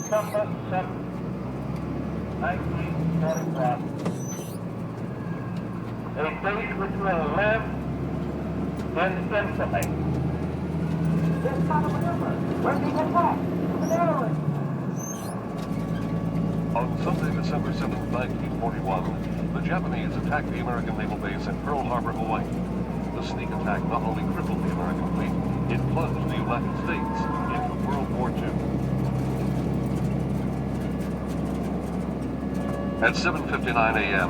December 7, 1941. A date which will live in infamy. This kind of maneuver, when we get back, On Sunday, December 7, 1941, the Japanese attacked the American naval base at Pearl Harbor, Hawaii. The sneak attack not only crippled the American fleet, it plunged the United States into World War II. At 7:59 a.m.,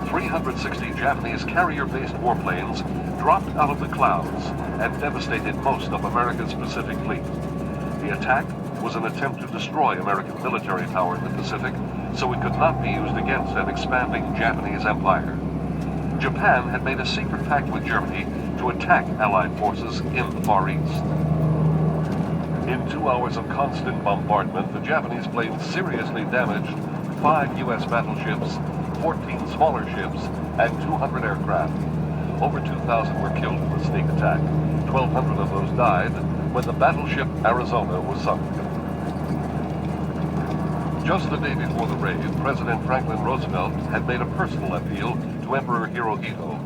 360 Japanese carrier-based warplanes dropped out of the clouds and devastated most of America's Pacific fleet. The attack was an attempt to destroy American military power in the Pacific so it could not be used against an expanding Japanese empire. Japan had made a secret pact with Germany to attack Allied forces in the Far East. In 2 hours of constant bombardment, the Japanese planes seriously damaged 5 U.S. battleships, 14 smaller ships, and 200 aircraft. Over 2,000 were killed in the sneak attack. 1,200 of those died when the battleship Arizona was sunk. Just the day before the raid, President Franklin Roosevelt had made a personal appeal to Emperor Hirohito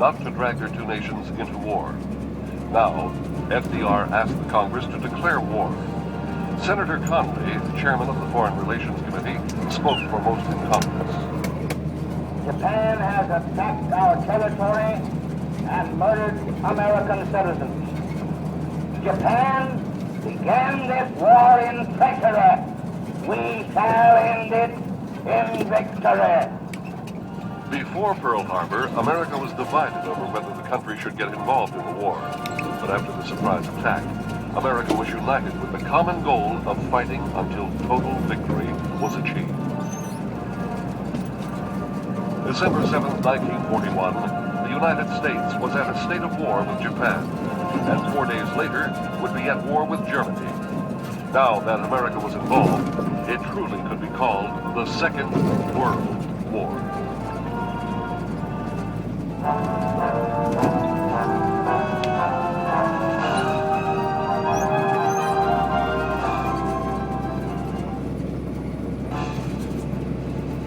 not to drag their two nations into war. Now, FDR asked the Congress to declare war. Senator Conley, chairman of the Foreign Relations Committee, spoke for most in Congress. Japan has attacked our territory and murdered American citizens. Japan began this war in treachery. We shall end it in victory. Before Pearl Harbor, America was divided over whether the country should get involved in the war. But after the surprise attack, America was united with the common goal of fighting until total victory was achieved. December 7, 1941, the United States was at a state of war with Japan, and 4 days later would be at war with Germany. Now that America was involved, it truly could be called the Second World War.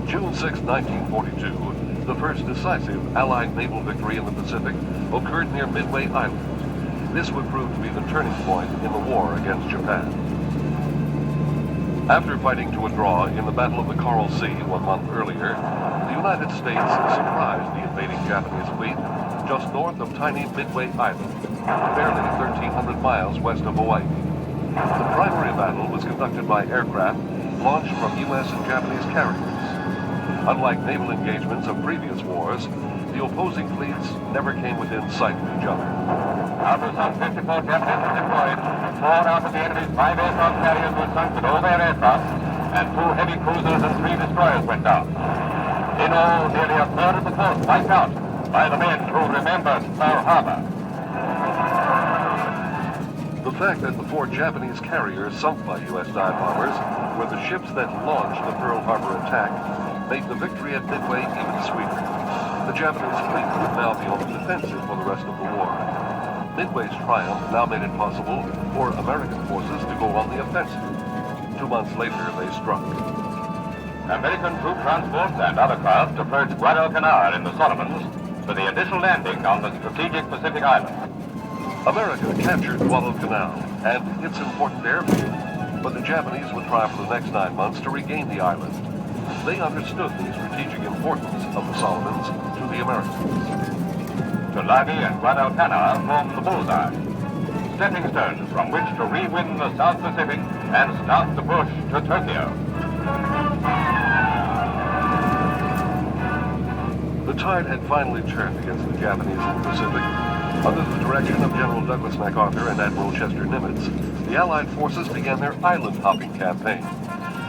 June 6, 1942, the first decisive Allied naval victory in the Pacific occurred near Midway Island. This would prove to be the turning point in the war against Japan. After fighting to a draw in the Battle of the Coral Sea 1 month earlier, the United States surprised the invading Japanese fleet just north of tiny Midway Island, barely 1,300 miles west of Hawaii. The primary battle was conducted by aircraft launched from U.S. and Japanese carriers. Unlike naval engagements of previous wars, the opposing fleets never came within sight of each other. After some 54 Japanese were deployed, 4 out of the enemy's 5 aircraft carriers were sunk with all their aircraft, and 2 heavy cruisers and 3 destroyers went down. In all, nearly a third of the force wiped out by the men who remembered Pearl Harbor. The fact that the 4 Japanese carriers sunk by U.S. dive bombers were the ships that launched the Pearl Harbor attack made the victory at Midway even sweeter. The Japanese fleet would now be on the defensive for the rest of the war. Midway's triumph now made it possible for American forces to go on the offensive. 2 months later, they struck. American troop transports and other craft approached Guadalcanal in the Solomons for the initial landing on the strategic Pacific island. America captured Guadalcanal and its important airfield, but the Japanese would try for the next 9 months to regain the island. They understood the strategic importance of the Solomons to the Americans. Tulagi and Guadalcanal formed the bullseye, stepping stones from which to re-win the South Pacific and start the push to Tokyo. The tide had finally turned against the Japanese in the Pacific. Under the direction of General Douglas MacArthur and Admiral Chester Nimitz, the Allied forces began their island-hopping campaign.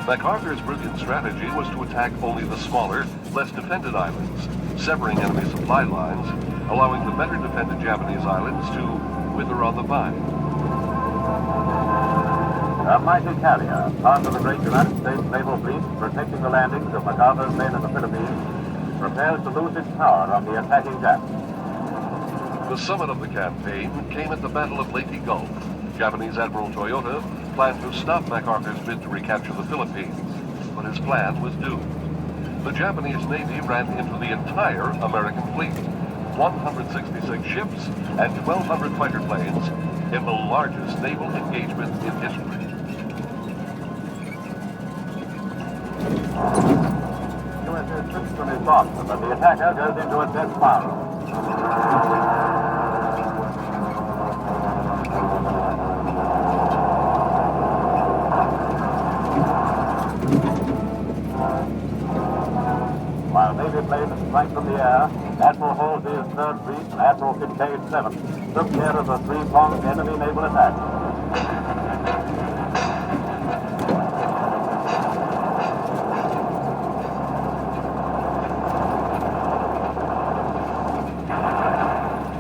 MacArthur's brilliant strategy was to attack only the smaller, less defended islands, severing enemy supply lines, allowing the better defended Japanese islands to wither on the vine. A mighty carrier, part of the great United States naval fleet protecting the landings of MacArthur's men in the Philippines, prepares to lose its power on the attacking Japs. The summit of the campaign came at the Battle of Leyte Gulf. Japanese Admiral Toyota planned to stop MacArthur's bid to recapture the Philippines, but his plan was doomed. The Japanese Navy ran into the entire American fleet, 166 ships and 1,200 fighter planes in the largest naval engagement in history. USA troops from his Boston, but the attacker goes into a dead spiral. While Navy planes sprang from the air, Admiral Halsey's 3rd Fleet and Admiral Kincaid's 7th took care of the three-pronged enemy naval attack.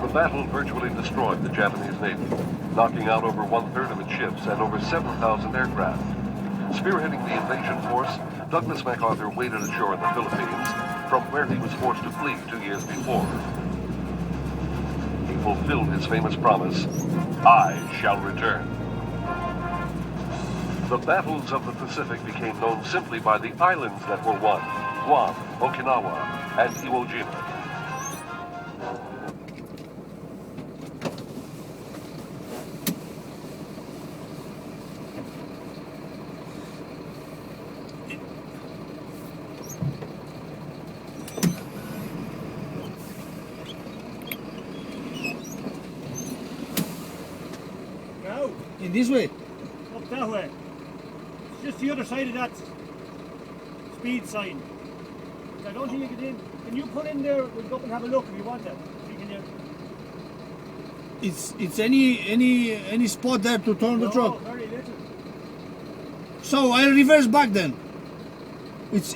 The battle virtually destroyed the Japanese Navy, knocking out over 1/3 of its ships and over 7,000 aircraft. Spearheading the invasion force, Douglas MacArthur waded ashore in the Philippines, from where he was forced to flee 2 years before. He fulfilled his famous promise, "I shall return." The battles of the Pacific became known simply by the islands that were won: Guam, Okinawa, and Iwo Jima. In this way? Up that way. It's just the other side of that speed sign. I don't think you get in. Can you put in there? We'll go up and have a look if you want that. It's any spot there to turn the truck? Very little. So I'll reverse back then. It's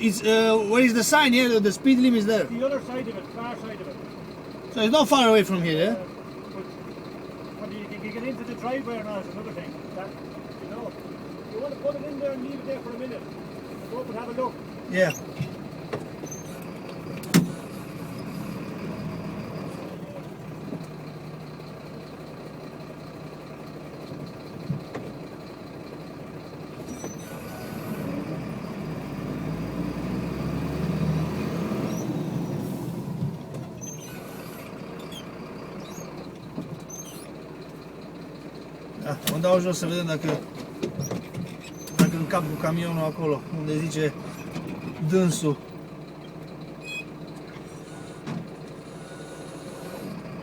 where is the sign here? The speed limit is there. The other side of it, far side of it. So it's not far away from here, yeah? But you get into the driveway or not is another thing. That, you know, you want to put it in there and leave it there for a minute. Go up and have a look. Yeah. Mă dau jos să vedem dacă încap cu camionul acolo, unde zice dânsul.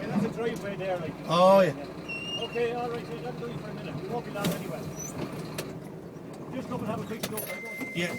Yeah, that's a driveway there, like. Oh, yeah. Okay, all right, so that'll do you for a minute. We won't be long anyway. Just come and have a quick look. Yeah.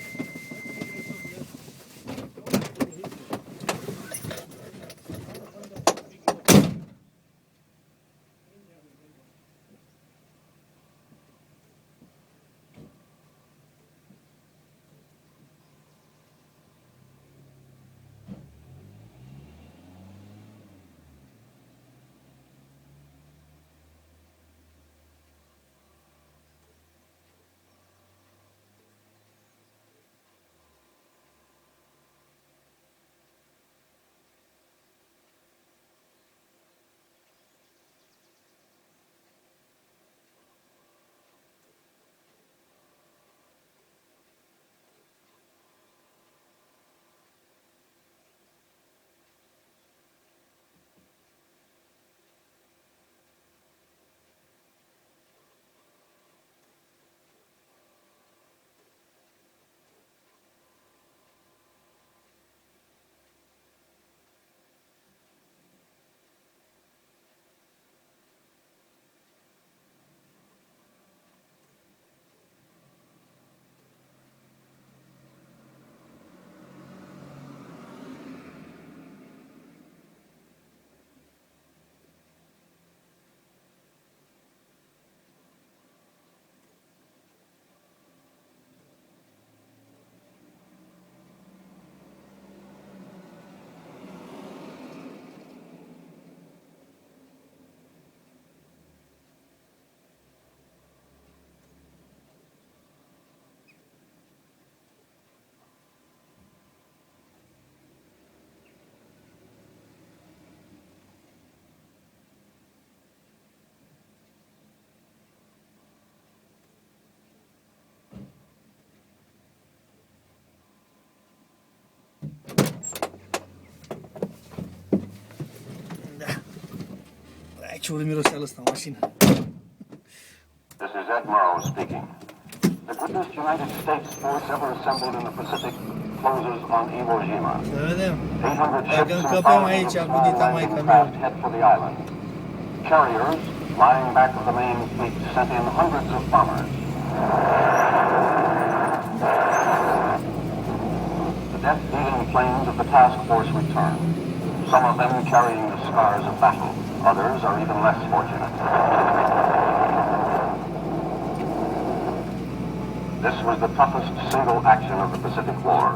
Hai, ce urât miroseală ăsta, mașina. This is Ed Morrow speaking. The greatest United States force ever assembled in the Pacific closes on Iwo Jima. Să vedem. 800 Dacă ships and încăpem thousands aici, of cu dita small mai landing camion. craft head for the island. Carriers, lying back of the main fleet, sent in hundreds of bombers. The death-dealing planes of the task force return, some of them carrying the scars of battle. Others are even less fortunate. This was the toughest single action of the Pacific War.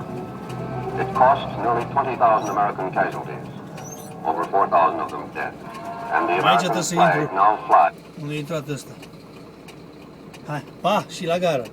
It cost nearly 20,000 American casualties, over 4,000 of them dead. And the American flag now flies. Unde a intrat ăsta. Hai, pa, și la gară.